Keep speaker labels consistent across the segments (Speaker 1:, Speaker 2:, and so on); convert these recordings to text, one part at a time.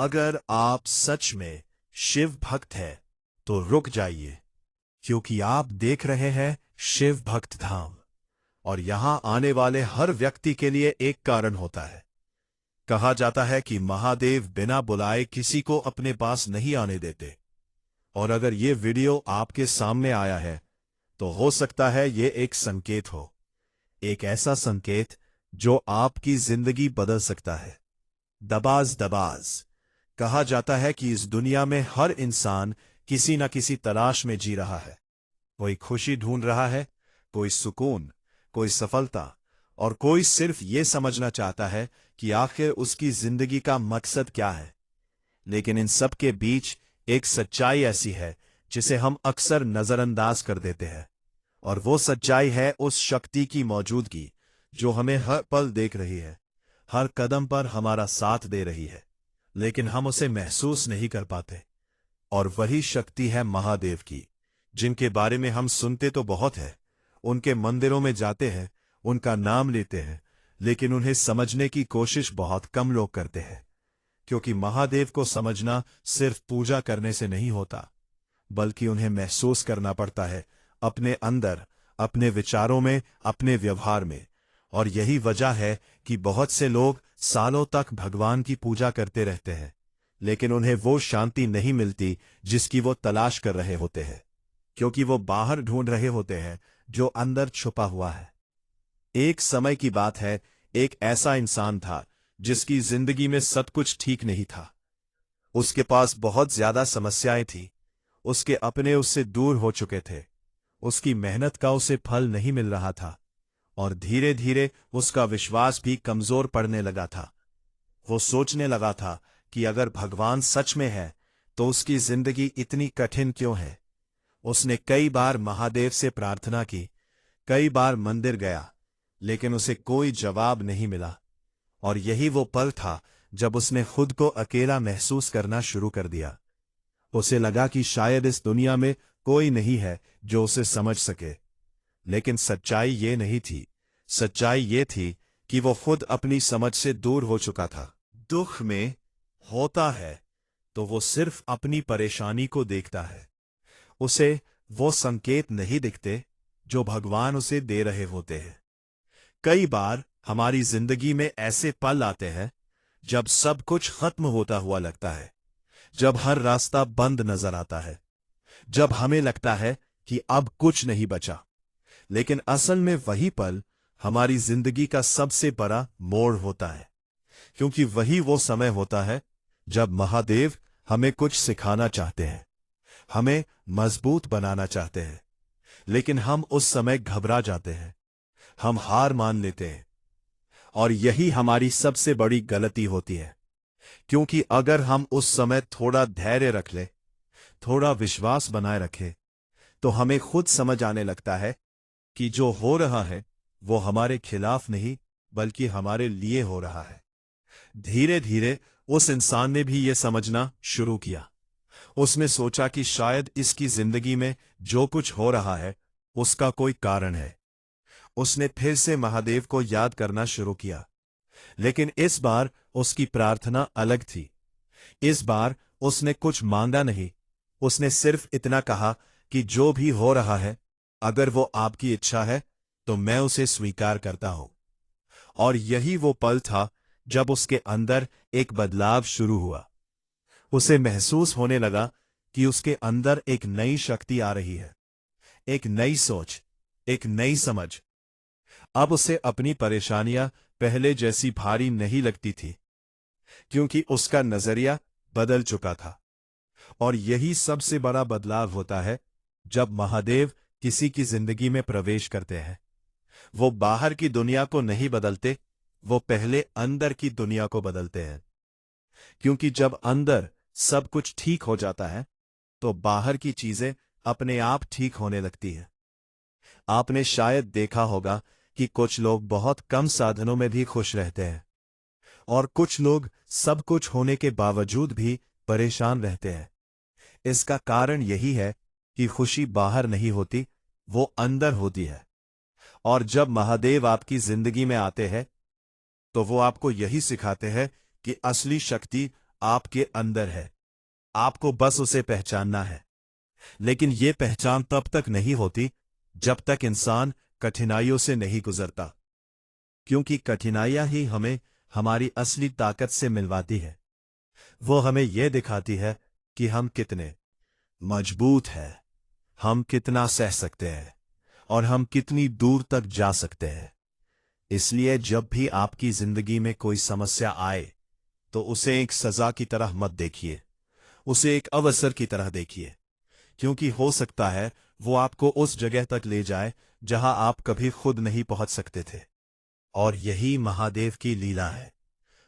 Speaker 1: अगर आप सच में शिव भक्त हैं तो रुक जाइए, क्योंकि आप देख रहे हैं शिव भक्त धाम। और यहां आने वाले हर व्यक्ति के लिए एक कारण होता है। कहा जाता है कि महादेव बिना बुलाए किसी को अपने पास नहीं आने देते। और अगर ये वीडियो आपके सामने आया है तो हो सकता है ये एक संकेत हो, एक ऐसा संकेत जो आपकी जिंदगी बदल सकता है। दबाज दबाज कहा जाता है कि इस दुनिया में हर इंसान किसी न किसी तलाश में जी रहा है। कोई खुशी ढूंढ रहा है, कोई सुकून, कोई सफलता, और कोई सिर्फ ये समझना चाहता है कि आखिर उसकी जिंदगी का मकसद क्या है। लेकिन इन सब के बीच एक सच्चाई ऐसी है जिसे हम अक्सर नजरअंदाज कर देते हैं, और वो सच्चाई है उस शक्ति की मौजूदगी जो हमें हर पल देख रही है, हर कदम पर हमारा साथ दे रही है, लेकिन हम उसे महसूस नहीं कर पाते। और वही शक्ति है महादेव की, जिनके बारे में हम सुनते तो बहुत है, उनके मंदिरों में जाते हैं, उनका नाम लेते हैं, लेकिन उन्हें समझने की कोशिश बहुत कम लोग करते हैं। क्योंकि महादेव को समझना सिर्फ पूजा करने से नहीं होता, बल्कि उन्हें महसूस करना पड़ता है अपने अंदर, अपने विचारों में, अपने व्यवहार में। और यही वजह है कि बहुत से लोग सालों तक भगवान की पूजा करते रहते हैं, लेकिन उन्हें वो शांति नहीं मिलती जिसकी वो तलाश कर रहे होते हैं, क्योंकि वो बाहर ढूंढ रहे होते हैं जो अंदर छुपा हुआ है। एक समय की बात है, एक ऐसा इंसान था जिसकी जिंदगी में सब कुछ ठीक नहीं था। उसके पास बहुत ज्यादा समस्याएं थी, उसके अपने उससे दूर हो चुके थे, उसकी मेहनत का उसे फल नहीं मिल रहा था, और धीरे धीरे उसका विश्वास भी कमजोर पड़ने लगा था। वो सोचने लगा था कि अगर भगवान सच में है तो उसकी जिंदगी इतनी कठिन क्यों है। उसने कई बार महादेव से प्रार्थना की, कई बार मंदिर गया, लेकिन उसे कोई जवाब नहीं मिला। और यही वो पल था जब उसने खुद को अकेला महसूस करना शुरू कर दिया। उसे लगा कि शायद इस दुनिया में कोई नहीं है जो उसे समझ सके। लेकिन सच्चाई ये नहीं थी। सच्चाई ये थी कि वो खुद अपनी समझ से दूर हो चुका था। दुख में होता है तो वो सिर्फ अपनी परेशानी को देखता है। उसे वो संकेत नहीं दिखते जो भगवान उसे दे रहे होते हैं। कई बार हमारी जिंदगी में ऐसे पल आते हैं जब सब कुछ खत्म होता हुआ लगता है, जब हर रास्ता बंद नजर आता है, जब हमें लगता है कि अब कुछ नहीं बचा। लेकिन असल में वही पल हमारी जिंदगी का सबसे बड़ा मोड़ होता है, क्योंकि वही वो समय होता है जब महादेव हमें कुछ सिखाना चाहते हैं, हमें मजबूत बनाना चाहते हैं। लेकिन हम उस समय घबरा जाते हैं, हम हार मान लेते हैं। और यही हमारी सबसे बड़ी गलती होती है, क्योंकि अगर हम उस समय थोड़ा धैर्य रख ले, थोड़ा विश्वास बनाए रखें, तो हमें खुद समझ आने लगता है कि जो हो रहा है वो हमारे खिलाफ नहीं, बल्कि हमारे लिए हो रहा है। धीरे धीरे उस इंसान ने भी ये समझना शुरू किया। उसने सोचा कि शायद इसकी जिंदगी में जो कुछ हो रहा है उसका कोई कारण है। उसने फिर से महादेव को याद करना शुरू किया, लेकिन इस बार उसकी प्रार्थना अलग थी। इस बार उसने कुछ मांगा नहीं, उसने सिर्फ इतना कहा कि जो भी हो रहा है, अगर वो आपकी इच्छा है तो मैं उसे स्वीकार करता हूं। और यही वो पल था जब उसके अंदर एक बदलाव शुरू हुआ। उसे महसूस होने लगा कि उसके अंदर एक नई शक्ति आ रही है, एक नई सोच, एक नई समझ। अब उसे अपनी परेशानियां पहले जैसी भारी नहीं लगती थी, क्योंकि उसका नजरिया बदल चुका था। और यही सबसे बड़ा बदलाव होता है जब महादेव किसी की जिंदगी में प्रवेश करते हैं। वो बाहर की दुनिया को नहीं बदलते, वो पहले अंदर की दुनिया को बदलते हैं। क्योंकि जब अंदर सब कुछ ठीक हो जाता है तो बाहर की चीजें अपने आप ठीक होने लगती हैं। आपने शायद देखा होगा कि कुछ लोग बहुत कम साधनों में भी खुश रहते हैं, और कुछ लोग सब कुछ होने के बावजूद भी परेशान रहते हैं। इसका कारण यही है कि खुशी बाहर नहीं होती, वो अंदर होती है। और जब महादेव आपकी जिंदगी में आते हैं तो वो आपको यही सिखाते हैं कि असली शक्ति आपके अंदर है, आपको बस उसे पहचानना है। लेकिन ये पहचान तब तक नहीं होती जब तक इंसान कठिनाइयों से नहीं गुजरता, क्योंकि कठिनाइयां ही हमें हमारी असली ताकत से मिलवाती है। वो हमें यह दिखाती है कि हम कितने मजबूत हैं, हम कितना सह सकते हैं और हम कितनी दूर तक जा सकते हैं। इसलिए जब भी आपकी जिंदगी में कोई समस्या आए तो उसे एक सजा की तरह मत देखिए, उसे एक अवसर की तरह देखिए, क्योंकि हो सकता है वो आपको उस जगह तक ले जाए जहां आप कभी खुद नहीं पहुंच सकते थे। और यही महादेव की लीला है,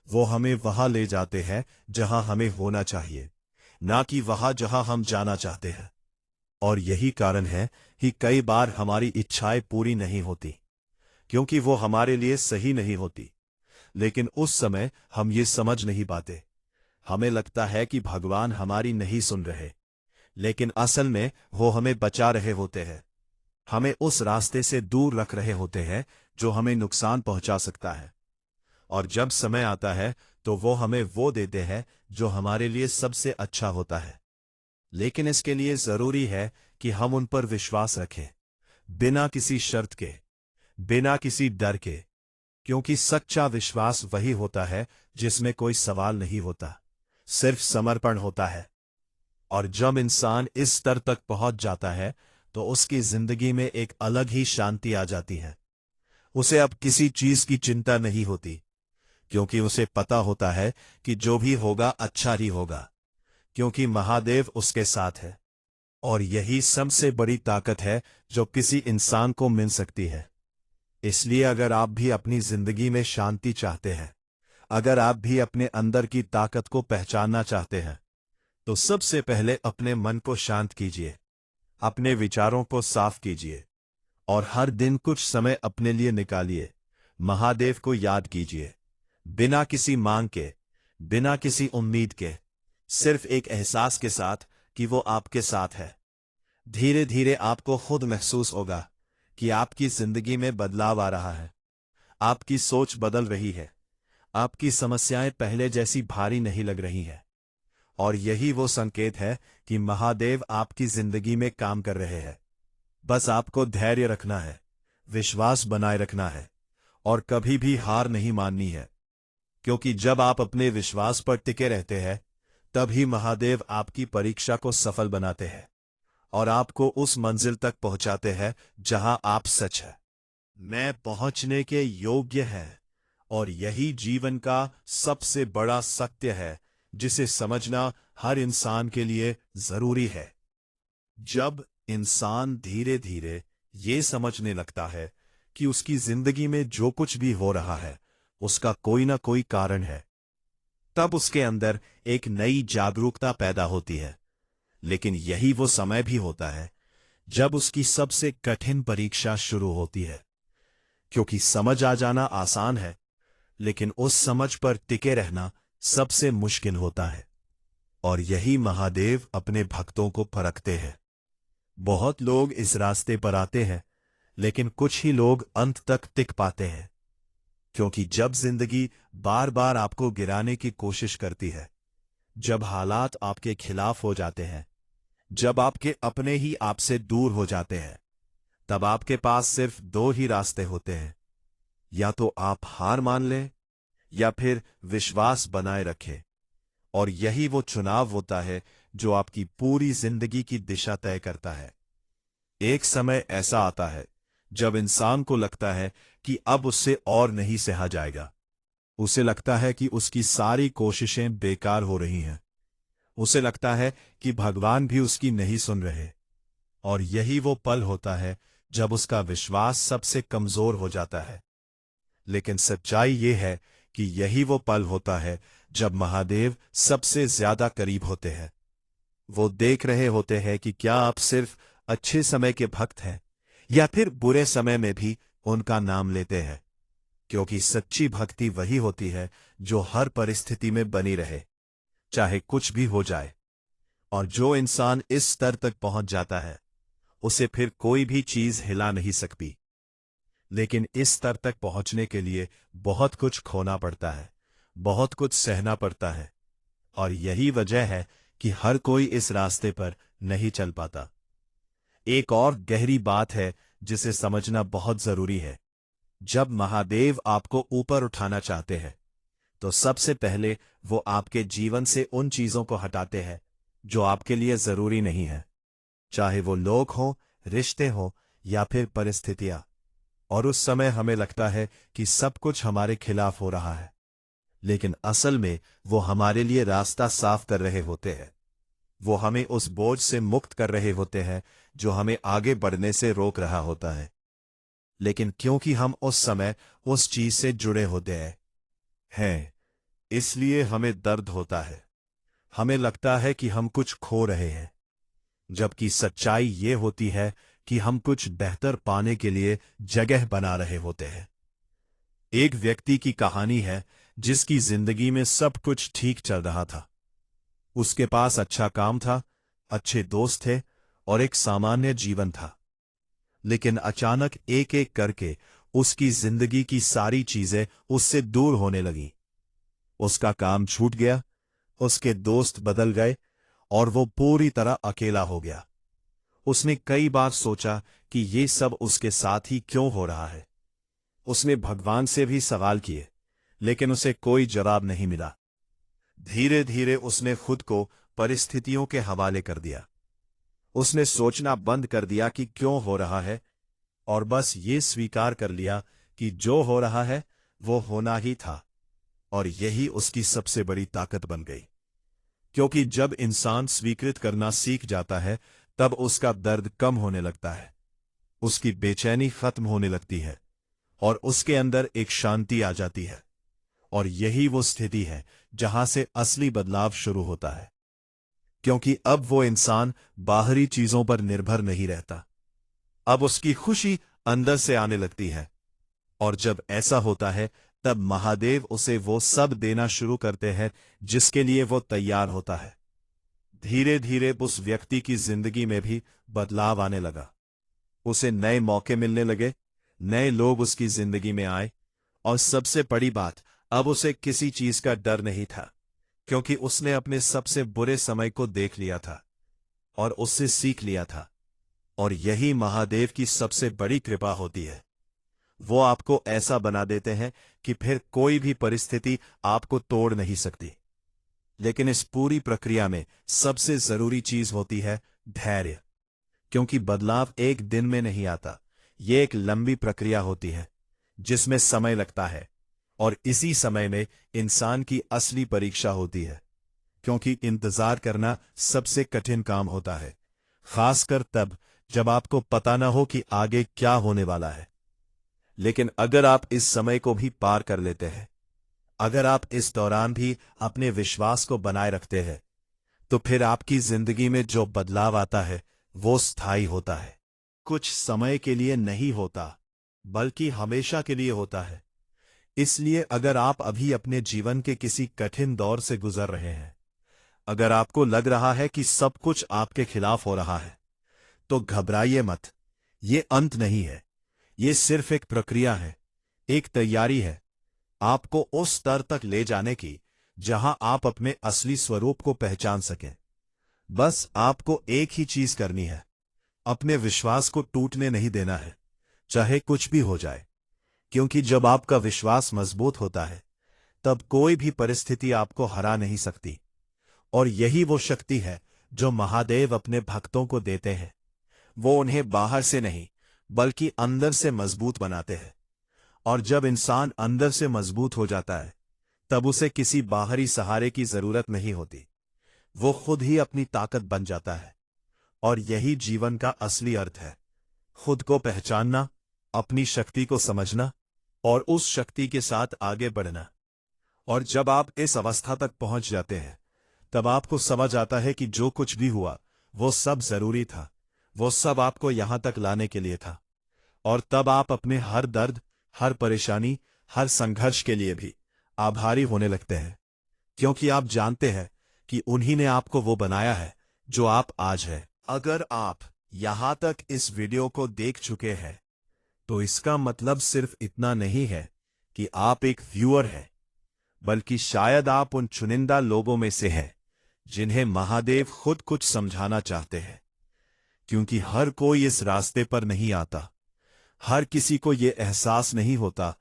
Speaker 1: वो हमें वहां ले जाते हैं जहां हमें होना चाहिए, ना कि वहां जहां हम जाना चाहते हैं। और यही कारण है कि कई बार हमारी इच्छाएं पूरी नहीं होती, क्योंकि वो हमारे लिए सही नहीं होती। लेकिन उस समय हम ये समझ नहीं पाते। हमें लगता है कि भगवान हमारी नहीं सुन रहे, लेकिन असल में वो हमें बचा रहे होते हैं, हमें उस रास्ते से दूर रख रहे होते हैं जो हमें नुकसान पहुंचा सकता है। और जब समय आता है तो वो हमें वो देते हैं जो हमारे लिए सबसे अच्छा होता है। लेकिन इसके लिए जरूरी है कि हम उन पर विश्वास रखें, बिना किसी शर्त के, बिना किसी डर के, क्योंकि सच्चा विश्वास वही होता है जिसमें कोई सवाल नहीं होता, सिर्फ समर्पण होता है। और जब इंसान इस स्तर तक पहुंच जाता है तो उसकी जिंदगी में एक अलग ही शांति आ जाती है। उसे अब किसी चीज की चिंता नहीं होती, क्योंकि उसे पता होता है कि जो भी होगा अच्छा ही होगा, क्योंकि महादेव उसके साथ है। और यही सबसे बड़ी ताकत है जो किसी इंसान को मिल सकती है। इसलिए अगर आप भी अपनी जिंदगी में शांति चाहते हैं, अगर आप भी अपने अंदर की ताकत को पहचानना चाहते हैं, तो सबसे पहले अपने मन को शांत कीजिए, अपने विचारों को साफ कीजिए और हर दिन कुछ समय अपने लिए निकालिए। महादेव को याद कीजिए, बिना किसी मांग के, बिना किसी उम्मीद के, सिर्फ एक एहसास के साथ कि वो आपके साथ है। धीरे धीरे आपको खुद महसूस होगा कि आपकी जिंदगी में बदलाव आ रहा है, आपकी सोच बदल रही है, आपकी समस्याएं पहले जैसी भारी नहीं लग रही हैं। और यही वो संकेत है कि महादेव आपकी जिंदगी में काम कर रहे हैं। बस आपको धैर्य रखना है, विश्वास बनाए रखना है और कभी भी हार नहीं माननी है, क्योंकि जब आप अपने विश्वास पर टिके रहते हैं तभी महादेव आपकी परीक्षा को सफल बनाते हैं और आपको उस मंजिल तक पहुंचाते हैं जहां आप सच है मैं पहुंचने के योग्य हैं। और यही जीवन का सबसे बड़ा सत्य है जिसे समझना हर इंसान के लिए जरूरी है। जब इंसान धीरे धीरे ये समझने लगता है कि उसकी जिंदगी में जो कुछ भी हो रहा है उसका कोई ना कोई कारण है, तब उसके अंदर एक नई जागरूकता पैदा होती है। लेकिन यही वो समय भी होता है जब उसकी सबसे कठिन परीक्षा शुरू होती है, क्योंकि समझ आ जाना आसान है, लेकिन उस समझ पर टिके रहना सबसे मुश्किल होता है। और यही महादेव अपने भक्तों को परखते हैं। बहुत लोग इस रास्ते पर आते हैं, लेकिन कुछ ही लोग अंत तक टिक पाते हैं, क्योंकि जब जिंदगी बार बार आपको गिराने की कोशिश करती है, जब हालात आपके खिलाफ हो जाते हैं, जब आपके अपने ही आपसे दूर हो जाते हैं, तब आपके पास सिर्फ दो ही रास्ते होते हैं, या तो आप हार मान लें या फिर विश्वास बनाए रखें। और यही वो चुनाव होता है जो आपकी पूरी जिंदगी की दिशा तय करता है। एक समय ऐसा आता है जब इंसान को लगता है कि अब उससे और नहीं सहा जाएगा। उसे लगता है कि उसकी सारी कोशिशें बेकार हो रही हैं। उसे लगता है कि भगवान भी उसकी नहीं सुन रहे। और यही वो पल होता है जब उसका विश्वास सबसे कमजोर हो जाता है। लेकिन सच्चाई ये है कि यही वो पल होता है जब महादेव सबसे ज्यादा करीब होते हैं। वो देख रहे होते हैं कि क्या आप सिर्फ अच्छे समय के भक्त हैं या फिर बुरे समय में भी उनका नाम लेते हैं, क्योंकि सच्ची भक्ति वही होती है जो हर परिस्थिति में बनी रहे, चाहे कुछ भी हो जाए। और जो इंसान इस स्तर तक पहुंच जाता है उसे फिर कोई भी चीज हिला नहीं सकती। लेकिन इस स्तर तक पहुंचने के लिए बहुत कुछ खोना पड़ता है, बहुत कुछ सहना पड़ता है, और यही वजह है कि हर कोई इस रास्ते पर नहीं चल पाता। एक और गहरी बात है जिसे समझना बहुत जरूरी है। जब महादेव आपको ऊपर उठाना चाहते हैं तो सबसे पहले वो आपके जीवन से उन चीजों को हटाते हैं जो आपके लिए जरूरी नहीं है, चाहे वो लोग हों, रिश्ते हों या फिर परिस्थितियां। और उस समय हमें लगता है कि सब कुछ हमारे खिलाफ हो रहा है, लेकिन असल में वो हमारे लिए रास्ता साफ कर रहे होते हैं। वो हमें उस बोझ से मुक्त कर रहे होते हैं जो हमें आगे बढ़ने से रोक रहा होता है। लेकिन क्योंकि हम उस समय उस चीज से जुड़े होते हैं, इसलिए हमें दर्द होता है। हमें लगता है कि हम कुछ खो रहे हैं, जबकि सच्चाई ये होती है कि हम कुछ बेहतर पाने के लिए जगह बना रहे होते हैं। एक व्यक्ति की कहानी है जिसकी जिंदगी में सब कुछ ठीक चल रहा था। उसके पास अच्छा काम था, अच्छे दोस्त थे और एक सामान्य जीवन था। लेकिन अचानक एक एक करके उसकी जिंदगी की सारी चीजें उससे दूर होने लगीं। उसका काम छूट गया, उसके दोस्त बदल गए और वो पूरी तरह अकेला हो गया। उसने कई बार सोचा कि ये सब उसके साथ ही क्यों हो रहा है। उसने भगवान से भी सवाल किए, लेकिन उसे कोई जवाब नहीं मिला। धीरे धीरे उसने खुद को परिस्थितियों के हवाले कर दिया। उसने सोचना बंद कर दिया कि क्यों हो रहा है और बस ये स्वीकार कर लिया कि जो हो रहा है वो होना ही था। और यही उसकी सबसे बड़ी ताकत बन गई, क्योंकि जब इंसान स्वीकृत करना सीख जाता है तब उसका दर्द कम होने लगता है, उसकी बेचैनी खत्म होने लगती है और उसके अंदर एक शांति आ जाती है। और यही वो स्थिति है जहां से असली बदलाव शुरू होता है, क्योंकि अब वो इंसान बाहरी चीजों पर निर्भर नहीं रहता। अब उसकी खुशी अंदर से आने लगती है। और जब ऐसा होता है तब महादेव उसे वो सब देना शुरू करते हैं जिसके लिए वो तैयार होता है। धीरे धीरे उस व्यक्ति की जिंदगी में भी बदलाव आने लगा। उसे नए मौके मिलने लगे, नए लोग उसकी जिंदगी में आए और सबसे बड़ी बात, अब उसे किसी चीज का डर नहीं था, क्योंकि उसने अपने सबसे बुरे समय को देख लिया था और उससे सीख लिया था। और यही महादेव की सबसे बड़ी कृपा होती है। वो आपको ऐसा बना देते हैं कि फिर कोई भी परिस्थिति आपको तोड़ नहीं सकती। लेकिन इस पूरी प्रक्रिया में सबसे जरूरी चीज होती है धैर्य, क्योंकि बदलाव एक दिन में नहीं आता। ये एक लंबी प्रक्रिया होती है जिसमें समय लगता है, और इसी समय में इंसान की असली परीक्षा होती है, क्योंकि इंतजार करना सबसे कठिन काम होता है, खासकर तब जब आपको पता न हो कि आगे क्या होने वाला है। लेकिन अगर आप इस समय को भी पार कर लेते हैं, अगर आप इस दौरान भी अपने विश्वास को बनाए रखते हैं, तो फिर आपकी जिंदगी में जो बदलाव आता है वो स्थायी होता है। कुछ समय के लिए नहीं होता, बल्कि हमेशा के लिए होता है। इसलिए अगर आप अभी अपने जीवन के किसी कठिन दौर से गुजर रहे हैं, अगर आपको लग रहा है कि सब कुछ आपके खिलाफ हो रहा है, तो घबराइए मत। ये अंत नहीं है, ये सिर्फ एक प्रक्रिया है, एक तैयारी है आपको उस स्तर तक ले जाने की जहां आप अपने असली स्वरूप को पहचान सकें। बस आपको एक ही चीज करनी है, अपने विश्वास को टूटने नहीं देना है, चाहे कुछ भी हो जाए। क्योंकि जब आपका विश्वास मजबूत होता है तब कोई भी परिस्थिति आपको हरा नहीं सकती। और यही वो शक्ति है जो महादेव अपने भक्तों को देते हैं। वो उन्हें बाहर से नहीं बल्कि अंदर से मजबूत बनाते हैं। और जब इंसान अंदर से मजबूत हो जाता है तब उसे किसी बाहरी सहारे की जरूरत नहीं होती, वो खुद ही अपनी ताकत बन जाता है। और यही जीवन का असली अर्थ है, खुद को पहचानना, अपनी शक्ति को समझना और उस शक्ति के साथ आगे बढ़ना। और जब आप इस अवस्था तक पहुंच जाते हैं तब आपको समझ आता है कि जो कुछ भी हुआ वो सब जरूरी था, वो सब आपको यहां तक लाने के लिए था। और तब आप अपने हर दर्द, हर परेशानी, हर संघर्ष के लिए भी आभारी होने लगते हैं, क्योंकि आप जानते हैं कि उन्हीं ने आपको वो बनाया है जो आप आज हैं। अगर आप यहां तक इस वीडियो को देख चुके हैं तो इसका मतलब सिर्फ इतना नहीं है कि आप एक व्यूअर हैं, बल्कि शायद आप उन चुनिंदा लोगों में से हैं जिन्हें महादेव खुद कुछ समझाना चाहते हैं। क्योंकि हर कोई इस रास्ते पर नहीं आता। हर किसी को यह एहसास नहीं होता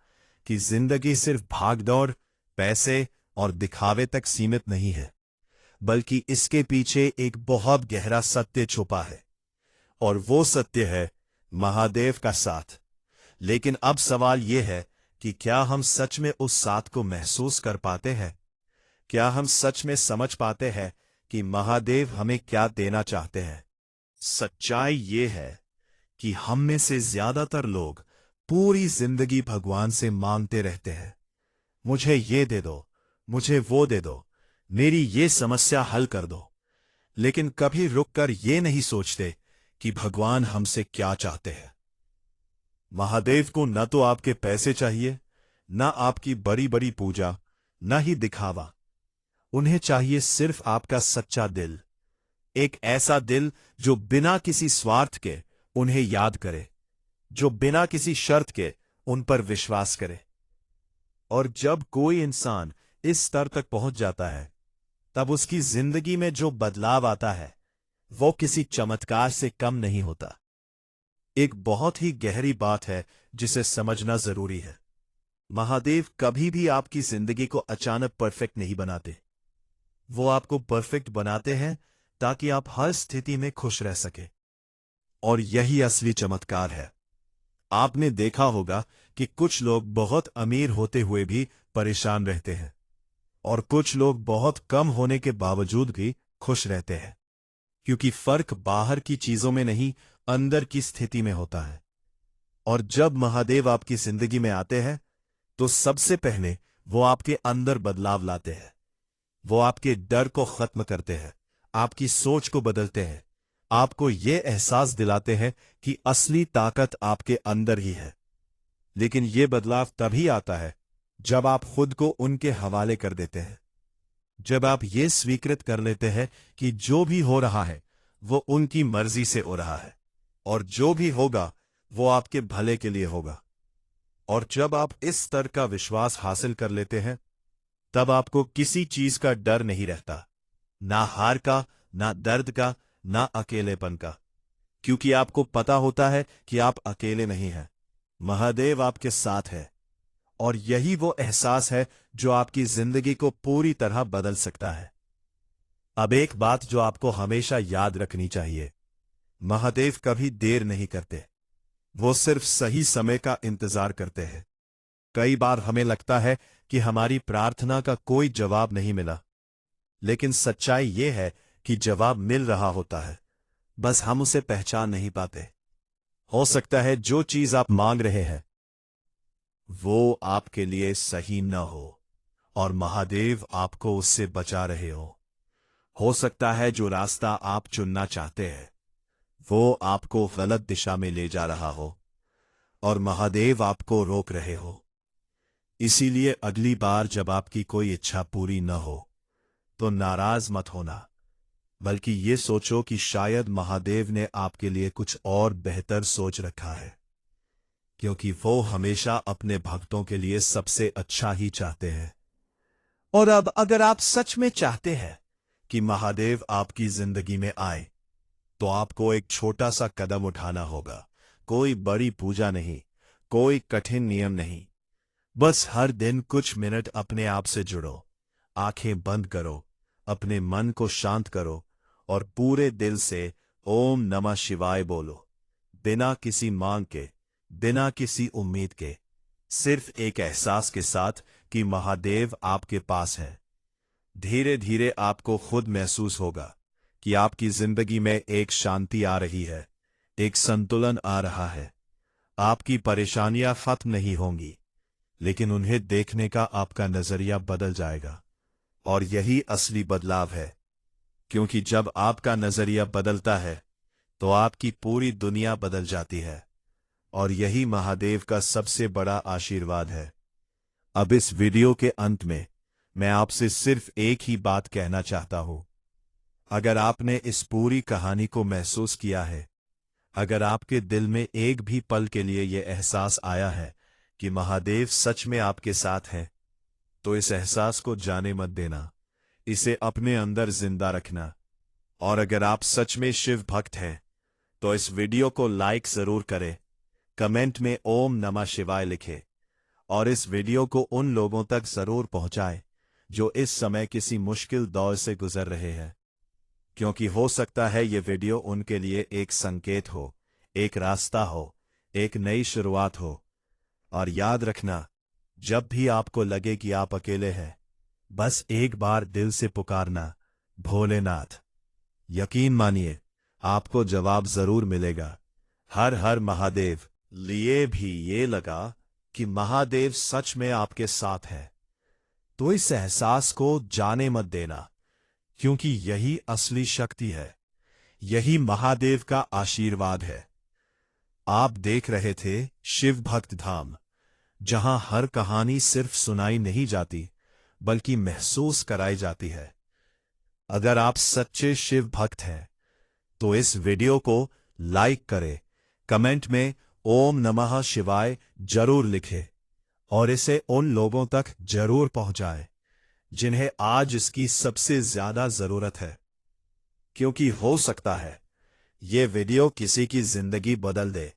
Speaker 1: कि जिंदगी सिर्फ भागदौड़, पैसे और दिखावे तक सीमित नहीं है, बल्कि इसके पीछे एक बहुत गहरा सत्य छुपा है। और वो सत्य है महादेव का साथ। लेकिन अब सवाल यह है कि क्या हम सच में उस साथ को महसूस कर पाते हैं? क्या हम सच में समझ पाते हैं कि महादेव हमें क्या देना चाहते हैं? सच्चाई ये है कि हम में से ज्यादातर लोग पूरी जिंदगी भगवान से मांगते रहते हैं, मुझे ये दे दो, मुझे वो दे दो, मेरी ये समस्या हल कर दो। लेकिन कभी रुककर ये नहीं सोचते कि भगवान हमसे क्या चाहते हैं। महादेव को न तो आपके पैसे चाहिए, न आपकी बड़ी बड़ी पूजा, न ही दिखावा। उन्हें चाहिए सिर्फ आपका सच्चा दिल। एक ऐसा दिल जो बिना किसी स्वार्थ के उन्हें याद करे, जो बिना किसी शर्त के उन पर विश्वास करे। और जब कोई इंसान इस स्तर तक पहुंच जाता है, तब उसकी जिंदगी में जो बदलाव आता है वो किसी चमत्कार से कम नहीं होता। एक बहुत ही गहरी बात है जिसे समझना जरूरी है। महादेव कभी भी आपकी जिंदगी को अचानक परफेक्ट नहीं बनाते। वो आपको परफेक्ट बनाते हैं ताकि आप हर स्थिति में खुश रह सके। और यही असली चमत्कार है। आपने देखा होगा कि कुछ लोग बहुत अमीर होते हुए भी परेशान रहते हैं, और कुछ लोग बहुत कम होने के बावजूद भी खुश रहते हैं। क्योंकि फर्क बाहर की चीजों में नहीं, अंदर की स्थिति में होता है। और जब महादेव आपकी जिंदगी में आते हैं, तो सबसे पहले वो आपके अंदर बदलाव लाते हैं। वो आपके डर को खत्म करते हैं, आपकी सोच को बदलते हैं, आपको ये एहसास दिलाते हैं कि असली ताकत आपके अंदर ही है। लेकिन ये बदलाव तभी आता है जब आप खुद को उनके हवाले कर देते हैं। जब आप ये स्वीकृत कर लेते हैं कि जो भी हो रहा है वो उनकी मर्जी से हो रहा है, और जो भी होगा वो आपके भले के लिए होगा। और जब आप इस स्तर का विश्वास हासिल कर लेते हैं, तब आपको किसी चीज का डर नहीं रहता, ना हार का, ना दर्द का, ना अकेलेपन का। क्योंकि आपको पता होता है कि आप अकेले नहीं हैं, महादेव आपके साथ है। और यही वो एहसास है जो आपकी जिंदगी को पूरी तरह बदल सकता है। अब एक बात जो आपको हमेशा याद रखनी चाहिए, महादेव कभी देर नहीं करते। वो सिर्फ सही समय का इंतजार करते हैं। कई बार हमें लगता है कि हमारी प्रार्थना का कोई जवाब नहीं मिला, लेकिन सच्चाई ये है कि जवाब मिल रहा होता है, बस हम उसे पहचान नहीं पाते। हो सकता है जो चीज आप मांग रहे हैं वो आपके लिए सही न हो, और महादेव आपको उससे बचा रहे हो सकता है जो रास्ता आप चुनना चाहते हैं वो आपको गलत दिशा में ले जा रहा हो, और महादेव आपको रोक रहे हो। इसीलिए अगली बार जब आपकी कोई इच्छा पूरी न हो तो नाराज मत होना, बल्कि ये सोचो कि शायद महादेव ने आपके लिए कुछ और बेहतर सोच रखा है। क्योंकि वो हमेशा अपने भक्तों के लिए सबसे अच्छा ही चाहते हैं। और अब अगर आप सच में चाहते हैं कि महादेव आपकी जिंदगी में आए, तो आपको एक छोटा सा कदम उठाना होगा। कोई बड़ी पूजा नहीं, कोई कठिन नियम नहीं, बस हर दिन कुछ मिनट अपने आप से जुड़ो, आंखें बंद करो, अपने मन को शांत करो, और पूरे दिल से ओम नमः शिवाय बोलो। बिना किसी मांग के, बिना किसी उम्मीद के, सिर्फ एक एहसास के साथ कि महादेव आपके पास है। धीरे धीरे आपको खुद महसूस होगा कि आपकी जिंदगी में एक शांति आ रही है, एक संतुलन आ रहा है। आपकी परेशानियां खत्म नहीं होंगी, लेकिन उन्हें देखने का आपका नजरिया बदल जाएगा। और यही असली बदलाव है, क्योंकि जब आपका नजरिया बदलता है तो आपकी पूरी दुनिया बदल जाती है। और यही महादेव का सबसे बड़ा आशीर्वाद है। अब इस वीडियो के अंत में मैं आपसे सिर्फ एक ही बात कहना चाहता हूं। अगर आपने इस पूरी कहानी को महसूस किया है, अगर आपके दिल में एक भी पल के लिए यह एहसास आया है कि महादेव सच में आपके साथ हैं, तो इस एहसास को जाने मत देना, इसे अपने अंदर जिंदा रखना। और अगर आप सच में शिव भक्त हैं तो इस वीडियो को लाइक जरूर करें, कमेंट में ओम नमः शिवाय लिखें और इस वीडियो को उन लोगों तक जरूर पहुंचाएं जो इस समय किसी मुश्किल दौर से गुजर रहे हैं, क्योंकि हो सकता है ये वीडियो उनके लिए एक संकेत हो, एक रास्ता हो, एक नई शुरुआत हो। और याद रखना, जब भी आपको लगे कि आप अकेले हैं, बस एक बार दिल से पुकारना, भोलेनाथ। यकीन मानिए, आपको जवाब जरूर मिलेगा। हर हर महादेव। लिए भी ये लगा कि महादेव सच में आपके साथ है, तो इस एहसास को जाने मत देना, क्योंकि यही असली शक्ति है, यही महादेव का आशीर्वाद है। आप देख रहे थे शिव भक्त धाम, जहां हर कहानी सिर्फ सुनाई नहीं जाती बल्कि महसूस कराई जाती है। अगर आप सच्चे शिव भक्त हैं तो इस वीडियो को लाइक करें, कमेंट में ओम नमः शिवाय जरूर लिखें और इसे उन लोगों तक जरूर पहुंचाएं जिन्हें आज इसकी सबसे ज्यादा जरूरत है, क्योंकि हो सकता है ये वीडियो किसी की जिंदगी बदल दे।